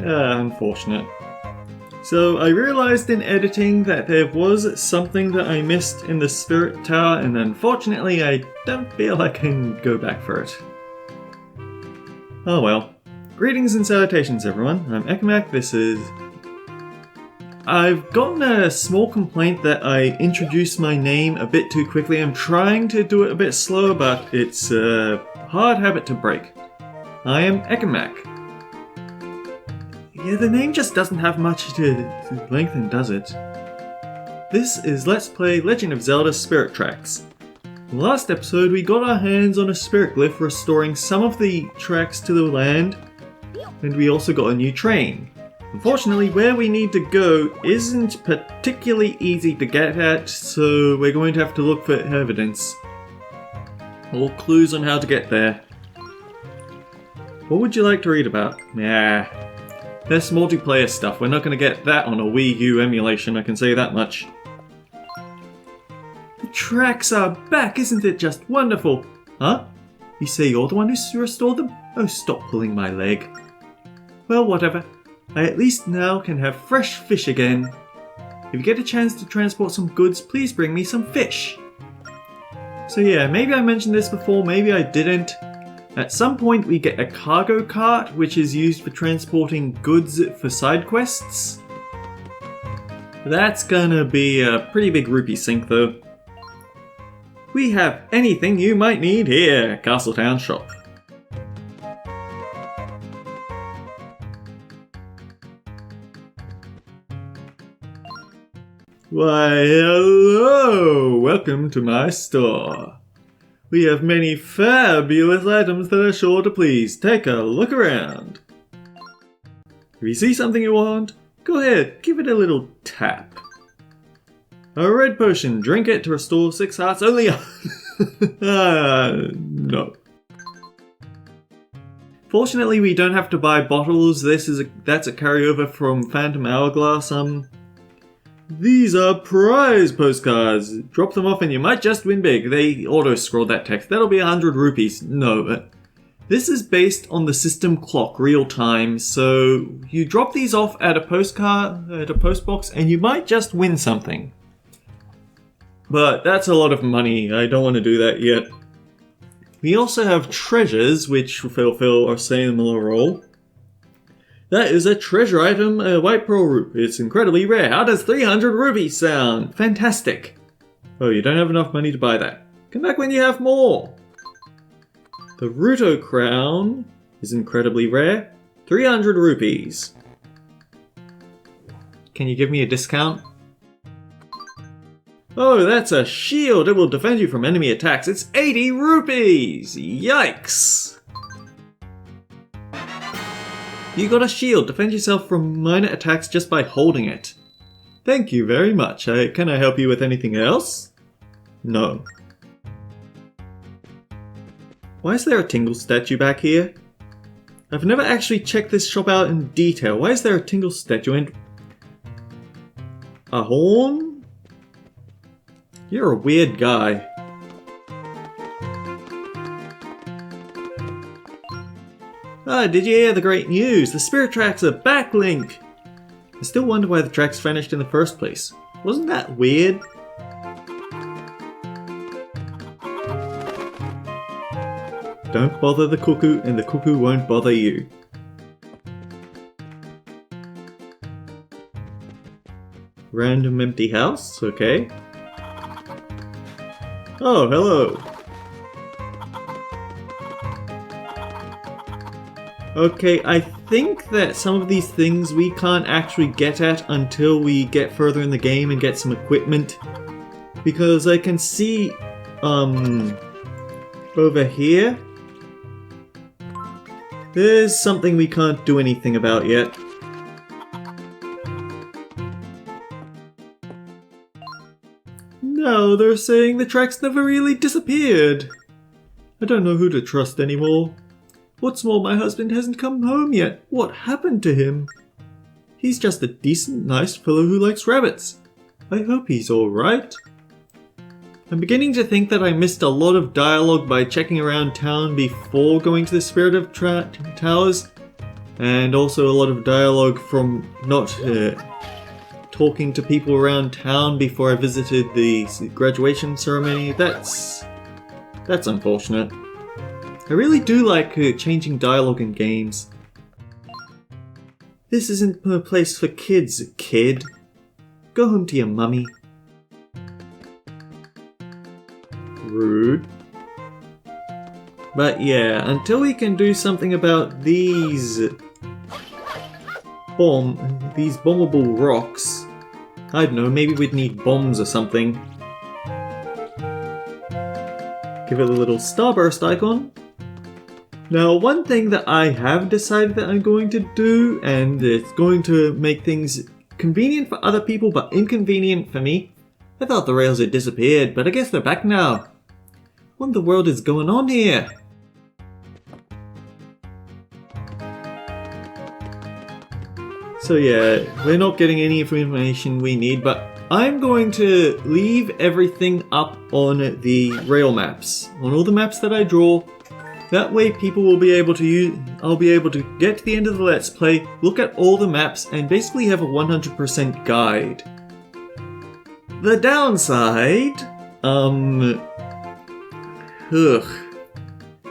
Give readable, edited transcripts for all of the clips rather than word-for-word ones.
Unfortunate. So I realized in editing that there was something that I missed in the Spirit Tower, and unfortunately I don't feel I can go back for it. Oh well. Greetings and salutations everyone, I'm Ekamak, I've gotten a small complaint that I introduced my name a bit too quickly. I'm trying to do it a bit slower, but it's a hard habit to break. I am Ekamak. Yeah, the name just doesn't have much to lengthen, does it? This is Let's Play Legend of Zelda Spirit Tracks. In the last episode, we got our hands on a spirit glyph restoring some of the tracks to the land, and we also got a new train. Unfortunately, where we need to go isn't particularly easy to get at, so we're going to have to look for evidence or clues on how to get there. What would you like to read about? Nah. That's multiplayer stuff. We're not going to get that on a Wii U emulation, I can say that much. The tracks are back, isn't it just wonderful? Huh? You say you're the one who restored them? Oh, stop pulling my leg. Well, whatever. I at least now can have fresh fish again. If you get a chance to transport some goods, please bring me some fish. So yeah, maybe I mentioned this before, maybe I didn't. At some point we get a cargo cart, which is used for transporting goods for side quests. That's gonna be a pretty big rupee sink though. We have anything you might need here, Castletown shop. Why, hello! Welcome to my store. We have many fabulous items that are sure to please. Take a look around. If you see something you want, go ahead, give it a little tap. A red potion, drink it to restore 6 hearts only. No. Fortunately, we don't have to buy bottles. That's a carryover from Phantom Hourglass. These are prize postcards. Drop them off and you might just win big. They auto-scrolled that text. That'll be 100 rupees. No. This is based on the system clock, real time. So you drop these off at a postcard, at a post box, and you might just win something. But that's a lot of money. I don't want to do that yet. We also have treasures, which fulfill our similar role. That is a treasure item, a white pearl root. It's incredibly rare. How does 300 rupees sound? Fantastic. Oh, you don't have enough money to buy that. Come back when you have more. The Ruto crown is incredibly rare. 300 rupees. Can you give me a discount? Oh, that's a shield. It will defend you from enemy attacks. It's 80 rupees. Yikes. You got a shield. Defend yourself from minor attacks just by holding it. Thank you very much. Can I help you with anything else? No. Why is there a Tingle statue back here? I've never actually checked this shop out in detail. Why is there a Tingle statue and a horn? You're a weird guy. Ah, did you hear the great news? The spirit tracks are back, Link! I still wonder why the tracks vanished in the first place. Wasn't that weird? Don't bother the cuckoo, and the cuckoo won't bother you. Random empty house, okay. Oh, hello. Okay, I think that some of these things we can't actually get at until we get further in the game and get some equipment. Because I can see, over here, there's something we can't do anything about yet. No, they're saying the tracks never really disappeared. I don't know who to trust anymore. What's more, my husband hasn't come home yet. What happened to him? He's just a decent, nice fellow who likes rabbits. I hope he's alright. I'm beginning to think that I missed a lot of dialogue by checking around town before going to the Spirit of Towers. And also a lot of dialogue from not talking to people around town before I visited the graduation ceremony. That's unfortunate. I really do like changing dialogue in games. This isn't a place for kids, kid. Go home to your mummy. Rude. But yeah, until we can do something about these bombable rocks, I don't know, maybe we'd need bombs or something. Give it a little starburst icon. Now, one thing that I have decided that I'm going to do, and it's going to make things convenient for other people but inconvenient for me. I thought the rails had disappeared, but I guess they're back now. What in the world is going on here? So yeah, we're not getting any information we need, but I'm going to leave everything up on the rail maps, on all the maps that I draw. That way people will be able to I'll be able to get to the end of the Let's Play, look at all the maps, and basically have a 100% guide. The downside,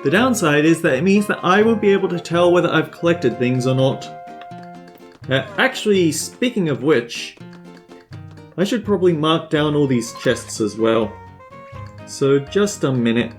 The downside is that it means that I won't be able to tell whether I've collected things or not. Actually, speaking of which, I should probably mark down all these chests as well. So just a minute.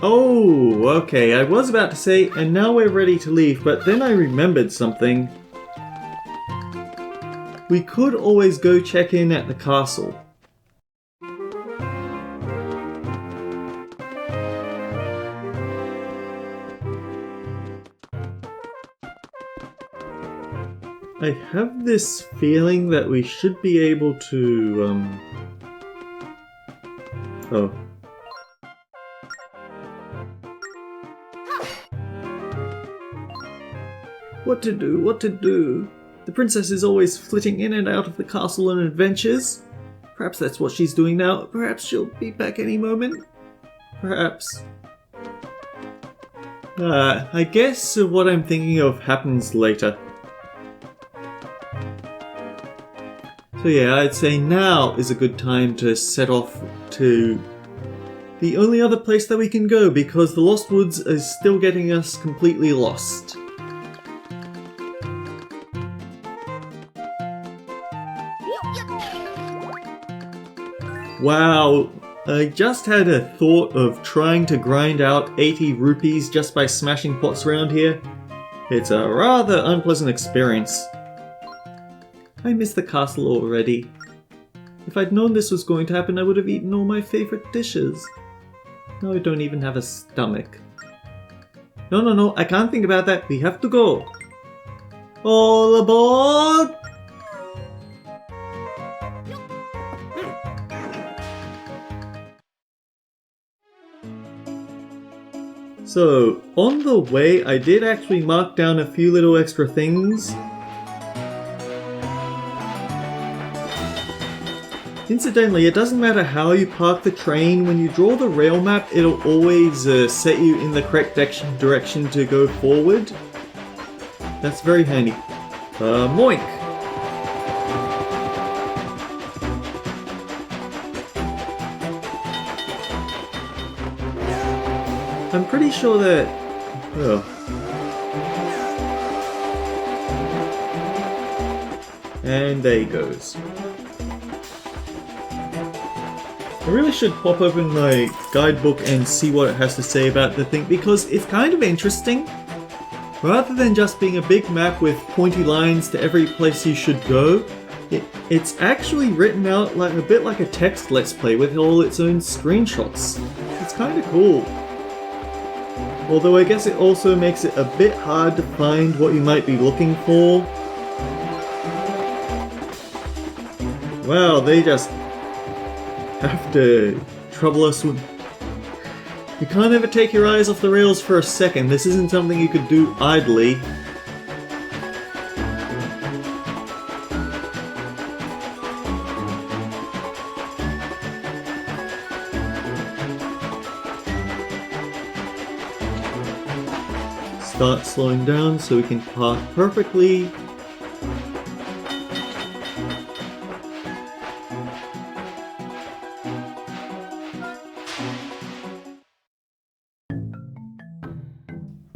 Oh, okay, I was about to say, and now we're ready to leave, but then I remembered something. We could always go check in at the castle. I have this feeling that we should be able to, Oh. What to do? What to do? The princess is always flitting in and out of the castle on adventures. Perhaps that's what she's doing now. Perhaps she'll be back any moment. Perhaps. I guess what I'm thinking of happens later. So yeah, I'd say now is a good time to set off to the only other place that we can go, because the Lost Woods is still getting us completely lost. Wow, I just had a thought of trying to grind out 80 rupees just by smashing pots around here. It's a rather unpleasant experience. I miss the castle already. If I'd known this was going to happen, I would have eaten all my favorite dishes. Now I don't even have a stomach. No, I can't think about that. We have to go. All aboard! So, on the way, I did actually mark down a few little extra things. Incidentally, it doesn't matter how you park the train, when you draw the rail map, it'll always set you in the correct direction to go forward. That's very handy. Moink! I'm pretty sure that... Oh. And there he goes. I really should pop open my guidebook and see what it has to say about the thing, because it's kind of interesting. Rather than just being a big map with pointy lines to every place you should go, it's actually written out like a bit like a text let's play with all its own screenshots. It's kind of cool. Although I guess it also makes it a bit hard to find what you might be looking for. Wow, they just have to trouble us with... You can't ever take your eyes off the rails for a second. This isn't something you could do idly. Start slowing down so we can park perfectly.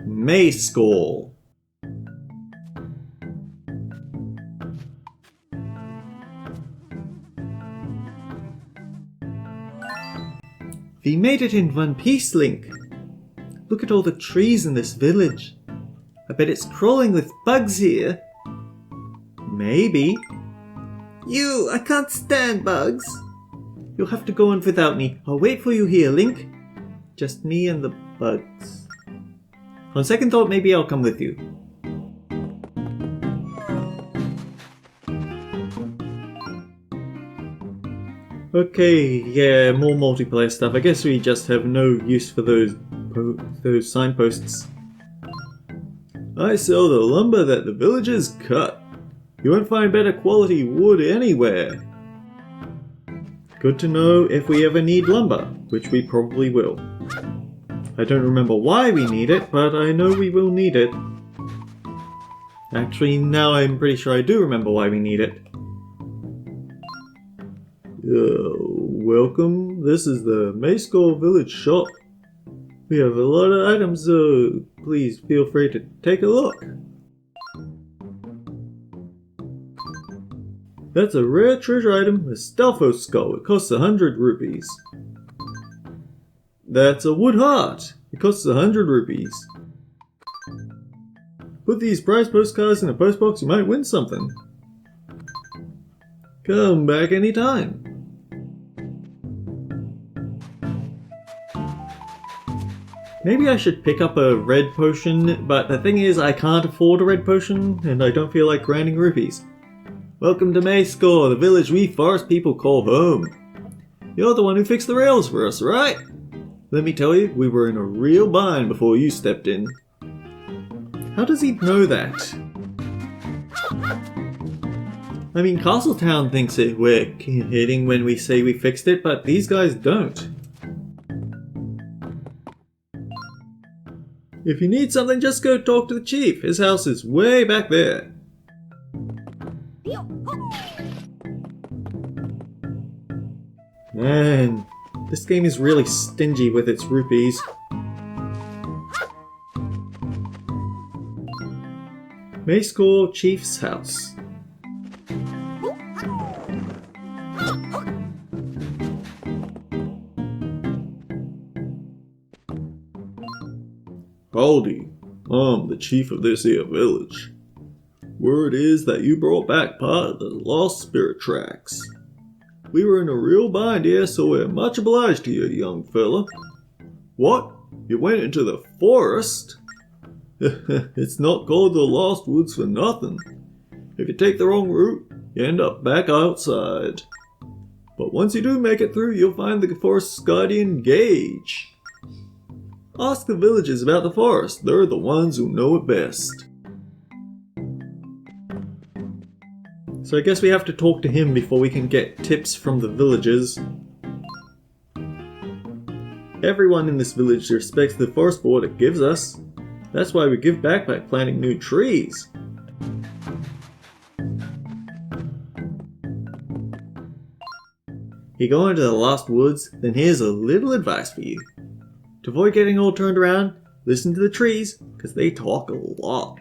May score. We made it in one piece, Link. Look at all the trees in this village. I bet it's crawling with bugs here. Maybe. I can't stand bugs. You'll have to go on without me. I'll wait for you here, Link. Just me and the bugs. On second thought, maybe I'll come with you. Okay, yeah, more multiplayer stuff. I guess we just have no use for those signposts. I sell the lumber that the villagers cut. You won't find better quality wood anywhere. Good to know if we ever need lumber, which we probably will. I don't remember why we need it, but I know we will need it. Actually, now I'm pretty sure I do remember why we need it. Welcome. This is the Mayscore Village Shop. We have a lot of items, so please feel free to take a look. That's a rare treasure item, a Stalfo skull. It costs 100 rupees. That's a wood heart. It costs 100 rupees. Put these prize postcards in a postbox, you might win something. Come back anytime. Maybe I should pick up a red potion, but the thing is I can't afford a red potion, and I don't feel like grinding rupees. Welcome to Mayscore, the village we forest people call home. You're the one who fixed the rails for us, right? Let me tell you, we were in a real bind before you stepped in. How does he know that? I mean, Castletown thinks we're kidding when we say we fixed it, but these guys don't. If you need something, just go talk to the chief. His house is way back there. Man, this game is really stingy with its rupees. Mayscore Chief's house. Howdy, I'm the chief of this here village. Word is that you brought back part of the lost spirit tracks. We were in a real bind here, so we're much obliged to you, young fella. What? You went into the forest? It's not called the Lost Woods for nothing. If you take the wrong route, you end up back outside. But once you do make it through, you'll find the forest's guardian Gage. Ask the villagers about the forest. They're the ones who know it best. So I guess we have to talk to him before we can get tips from the villagers. Everyone in this village respects the forest for what it gives us. That's why we give back by planting new trees. You go into the Lost Woods, then here's a little advice for you. To avoid getting all turned around, listen to the trees, because they talk a lot.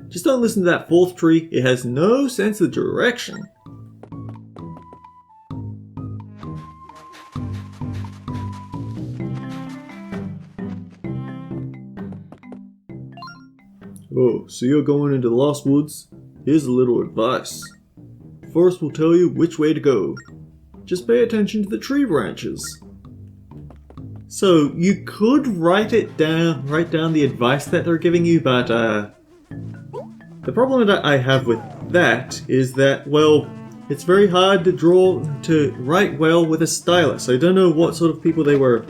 Just don't listen to that fourth tree, it has no sense of direction. Oh, so you're going into the Lost Woods? Here's a little advice. The forest will tell you which way to go. Just pay attention to the tree branches. So, you could write down the advice that they're giving you, but the problem that I have with that is that, well, it's very hard to write well with a stylus. I don't know what sort of people they were.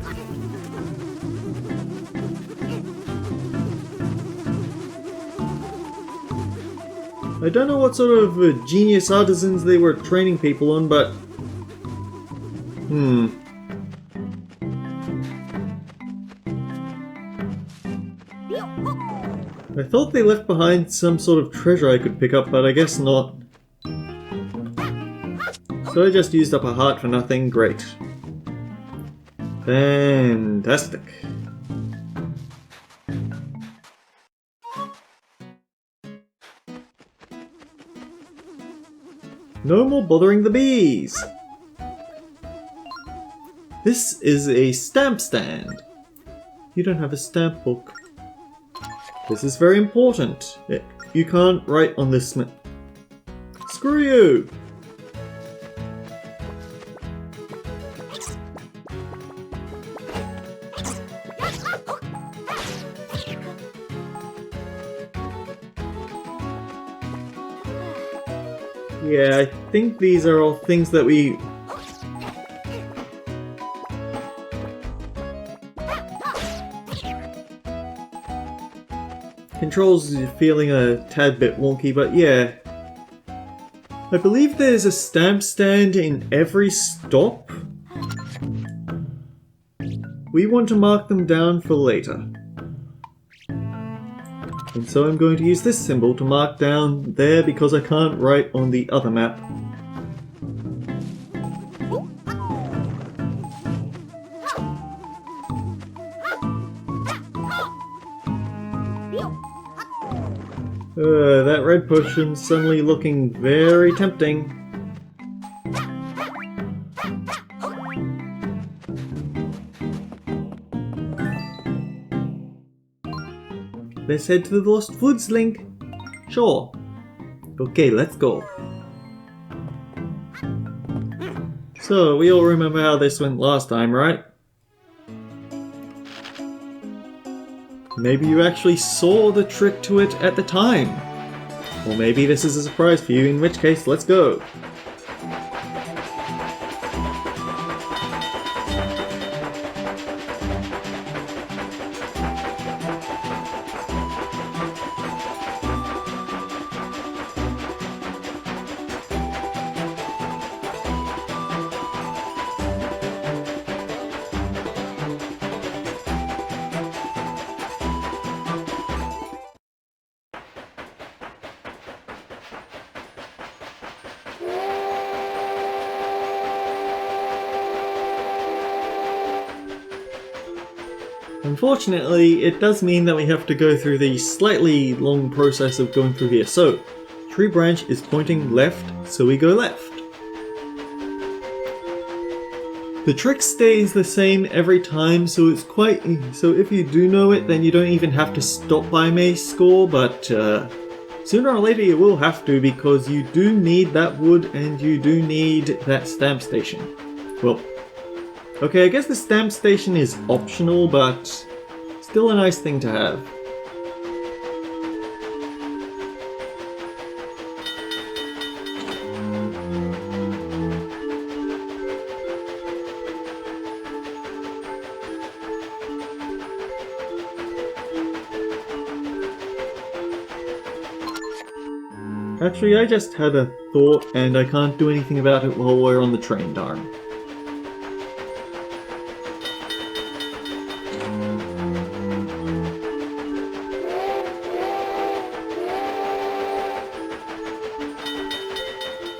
I don't know what sort of genius artisans they were training people on, but... I thought they left behind some sort of treasure I could pick up, but I guess not. So I just used up a heart for nothing. Great. Fantastic. No more bothering the bees! This is a stamp stand. You don't have a stamp book. This is very important. You can't write on this Screw you! Yeah, I think these are all things that we... Controls feeling a tad bit wonky, but yeah. I believe there's a stamp stand in every stop. We want to mark them down for later. And so I'm going to use this symbol to mark down there because I can't write on the other map. That red potion's suddenly looking very tempting. Let's head to the Lost Woods, Link. Sure. Okay, let's go. So, we all remember how this went last time, right? Maybe you actually saw the trick to it at the time. Or maybe this is a surprise for you, in which case, let's go. Unfortunately, it does mean that we have to go through the slightly long process of going through here. So, tree branch is pointing left, so we go left. The trick stays the same every time, so it's quite... So if you do know it, then you don't even have to stop by Maze Score, but sooner or later you will have to, because you do need that wood and you do need that stamp station. Well, okay, I guess the stamp station is optional, but still a nice thing to have. Actually, I just had a thought and I can't do anything about it while we're on the train, darn.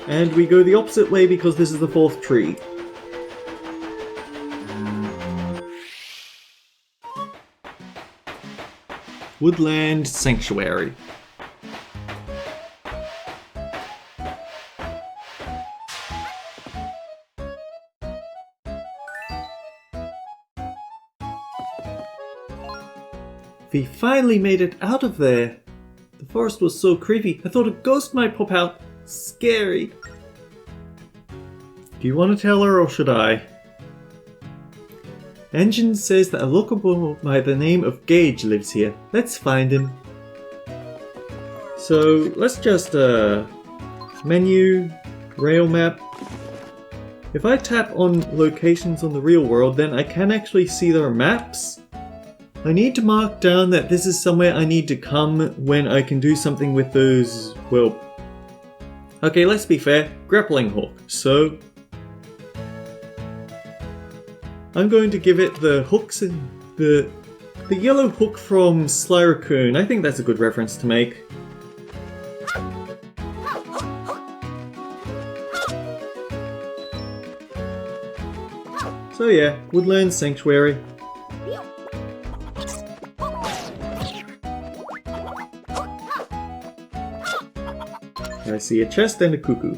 And we go the opposite way because this is the fourth tree. Woodland Sanctuary. We finally made it out of there. The forest was so creepy, I thought a ghost might pop out. Scary. Do you want to tell her or should I? Engine says that a Lokomo by the name of Gage lives here. Let's find him. So let's just menu, rail map. If I tap on locations on the real world, then I can actually see their maps. I need to mark down that this is somewhere I need to come when I can do something with those, well... Okay, let's be fair, grappling hook. So... I'm going to give it the hooks and the yellow hook from Sly Raccoon. I think that's a good reference to make. So yeah, Woodland Sanctuary. I see a chest and a cuckoo.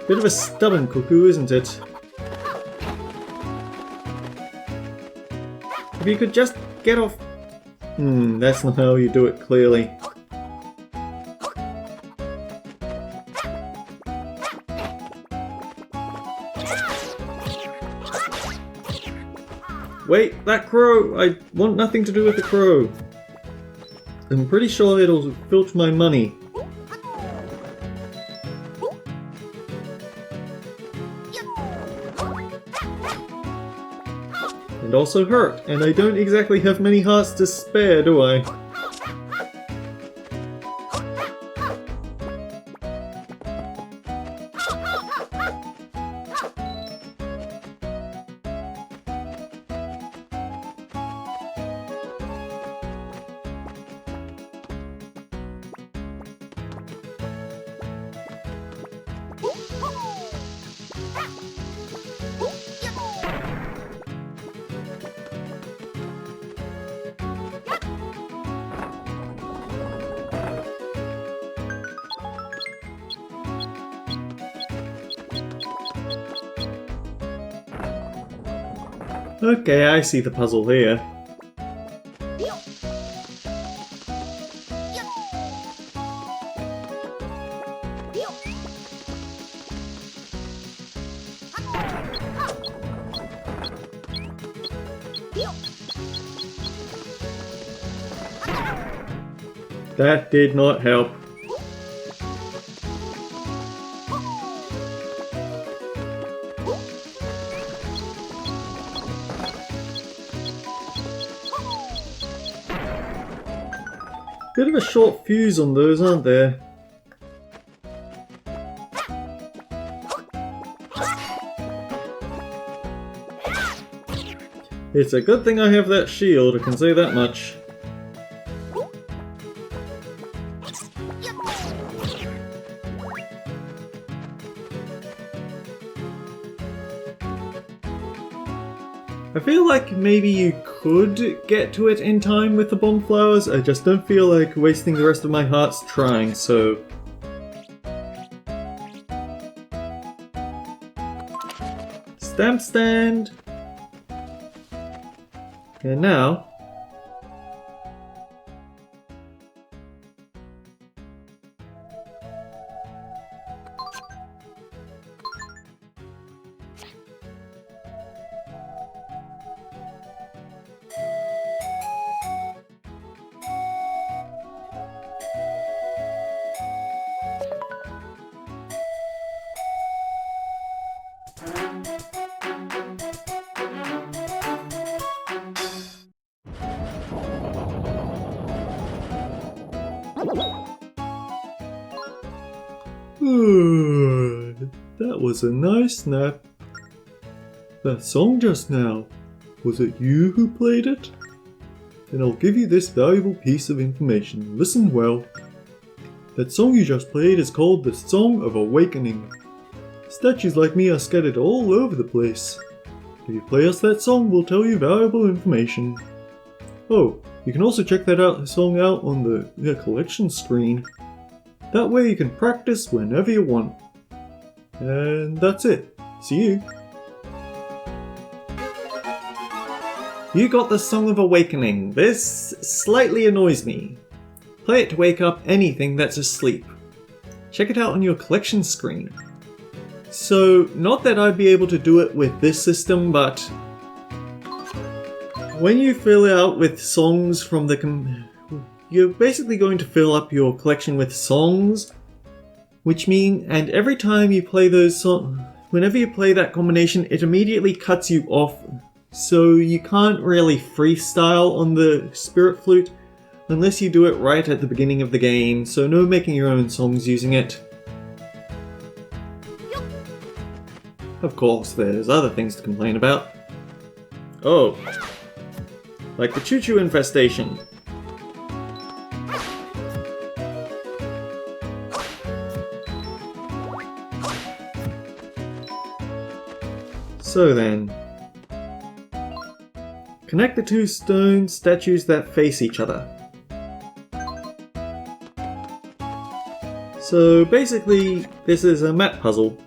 Bit of a stubborn cuckoo, isn't it? If you could just get off... that's not how you do it, clearly. Wait, that crow! I want nothing to do with the crow. I'm pretty sure it'll filch my money. And also hurt, and I don't exactly have many hearts to spare, do I? Okay, I see the puzzle here. That did not help. Bit of a short fuse on those, aren't there? It's a good thing I have that shield, I can say that much. I feel like maybe you could get to it in time with the bomb flowers, I just don't feel like wasting the rest of my hearts trying, so... Stamp stand! And now... That was a nice nap. That song just now, was it you who played it? Then I'll give you this valuable piece of information. Listen well. That song you just played is called the Song of Awakening. Statues like me are scattered all over the place. If you play us that song, we'll tell you valuable information. Oh, you can also check that song out on the collection screen. That way you can practice whenever you want. And that's it. See you. You got the Song of Awakening. This slightly annoys me. Play it to wake up anything that's asleep. Check it out on your collection screen. So, not that I'd be able to do it with this system, but when you fill out with songs from the you're basically going to fill up your collection with songs, and every time you play those songs, whenever you play that combination, it immediately cuts you off, so you can't really freestyle on the Spirit Flute unless you do it right at the beginning of the game, so no making your own songs using it. Of course, there's other things to complain about. Oh, like the choo-choo infestation. So then, connect the two stone statues that face each other. So basically, this is a map puzzle.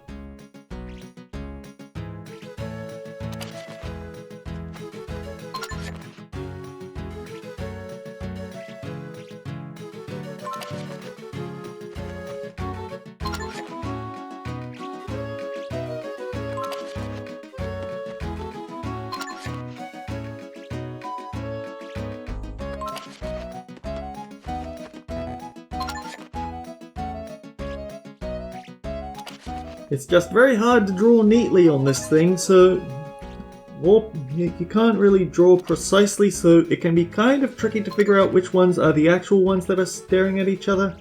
It's just very hard to draw neatly on this thing, so you can't really draw precisely, so it can be kind of tricky to figure out which ones are the actual ones that are staring at each other.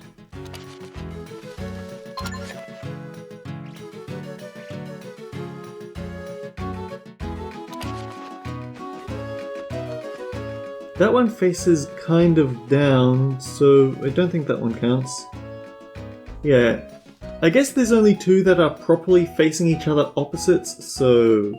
That one faces kind of down, so I don't think that one counts. Yeah. I guess there's only two that are properly facing each other opposites, so...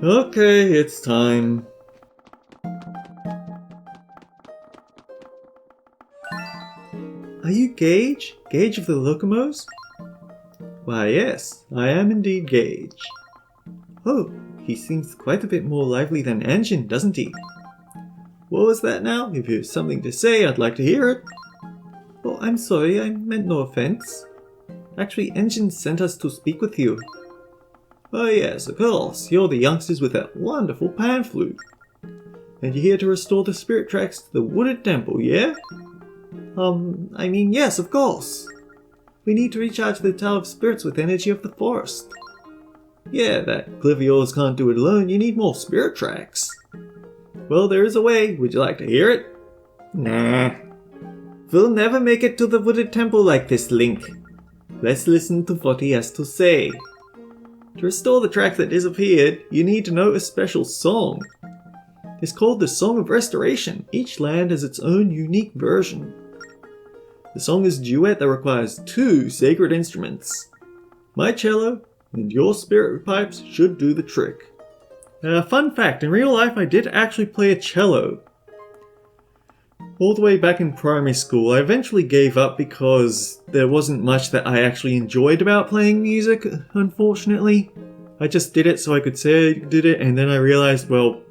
Okay, it's time. Are you Gage? Gage of the Lokomos? Why yes, I am indeed Gage. Oh, he seems quite a bit more lively than Engine, doesn't he? What was that now? If you have something to say, I'd like to hear it. Oh, I'm sorry, I meant no offense. Actually, Engine sent us to speak with you. Oh yes, of course, you're the youngsters with that wonderful pan flute. And you're here to restore the spirit tracks to the wooded temple, yeah? I mean, yes, of course. We need to recharge the Tower of Spirits with energy of the forest. Yeah, that cliff of yours can't do it alone, you need more spirit tracks. Well, there is a way, would you like to hear it? Nah. We'll never make it to the wooded temple like this, Link. Let's listen to what he has to say. To restore the tracks that disappeared, you need to know a special song. It's called the Song of Restoration. Each land has its own unique version. The song is a duet that requires two sacred instruments. My cello and your spirit pipes should do the trick. Fun fact, in real life I did actually play a cello. All the way back in primary school. I eventually gave up because there wasn't much that I actually enjoyed about playing music, unfortunately. I just did it so I could say I did it, and then I realized, well,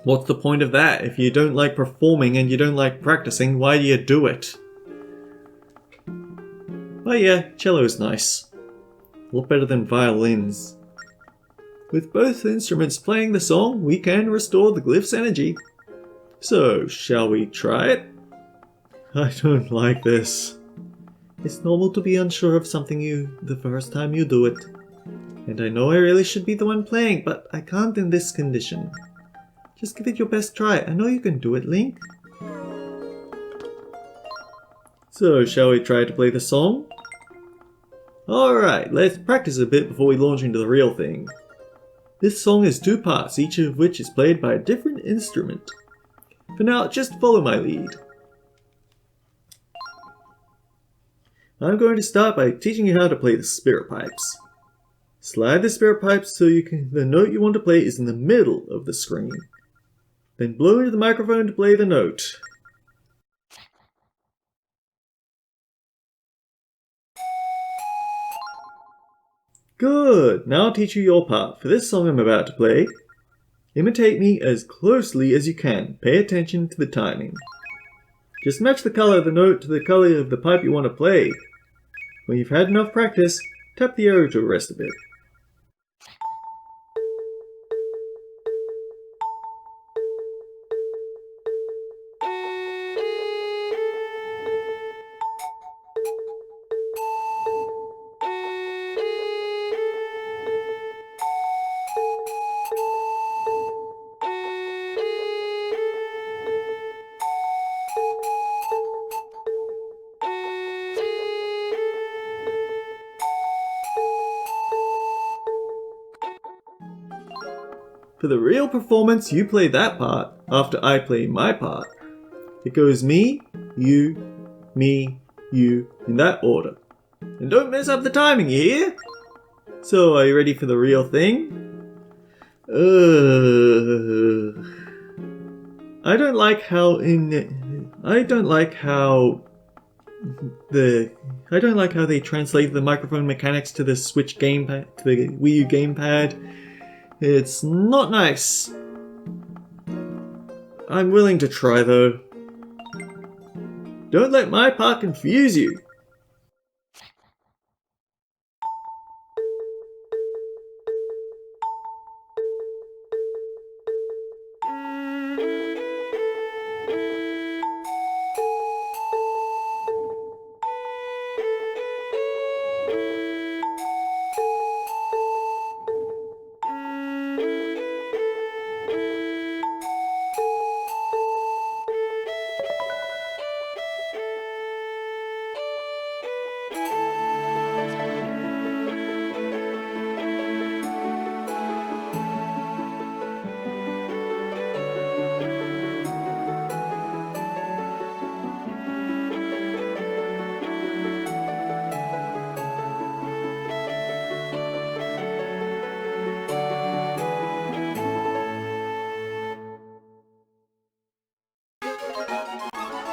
what's the point of that? If you don't like performing and you don't like practicing, why do you do it? But yeah, cello's nice. A lot better than violins. With both instruments playing the song, we can restore the glyph's energy. So, shall we try it? I don't like this. It's normal to be unsure of something the first time you do it. And I know I really should be the one playing, but I can't in this condition. Just give it your best try. I know you can do it, Link. So, shall we try to play the song? Alright, let's practice a bit before we launch into the real thing. This song has 2 parts, each of which is played by a different instrument. For now, just follow my lead. I'm going to start by teaching you how to play the spirit pipes. Slide the spirit pipes so the note you want to play is in the middle of the screen. Then blow into the microphone to play the note. Good! Now I'll teach you your part. For this song I'm about to play, imitate me as closely as you can. Pay attention to the timing. Just match the color of the note to the color of the pipe you want to play. When you've had enough practice, tap the arrow to the rest of it. For the real performance, you play that part after I play my part. It goes me, you, in that order. And don't mess up the timing, you hear? So, are you ready for the real thing? I don't like how they translate the microphone mechanics to the Switch gamepad, to the Wii U gamepad. It's not nice. I'm willing to try though. Don't let my part confuse you.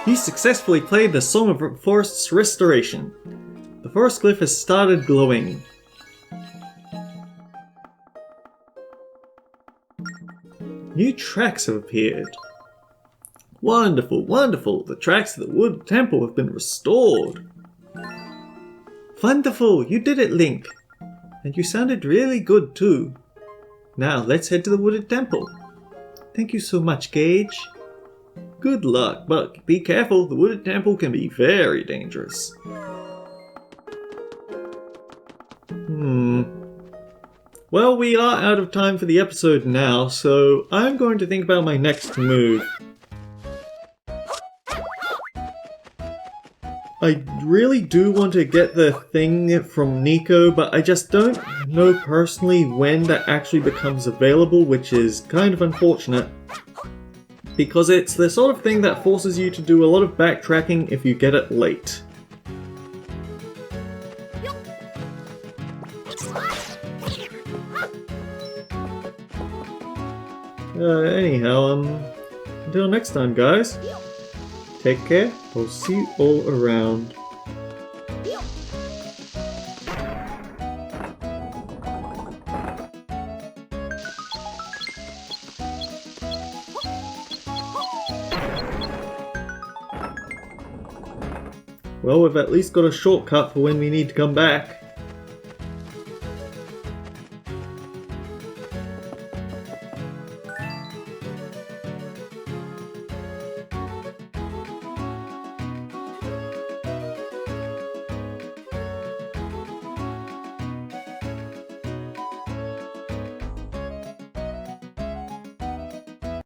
He successfully played the Song of Forest's Restoration. The forest glyph has started glowing. New tracks have appeared. Wonderful, wonderful! The tracks to the wood temple have been restored. Wonderful! You did it, Link! And you sounded really good too. Now let's head to the wooded temple. Thank you so much, Gage. Good luck, but be careful, the wooded temple can be very dangerous. Well, we are out of time for the episode now, so I'm going to think about my next move. I really do want to get the thing from Nico, but I just don't know personally when that actually becomes available, which is kind of unfortunate. Because it's the sort of thing that forces you to do a lot of backtracking if you get it late. Anyhow, until next time, guys. Take care. I'll see you all around. Well, we've at least got a shortcut for when we need to come back.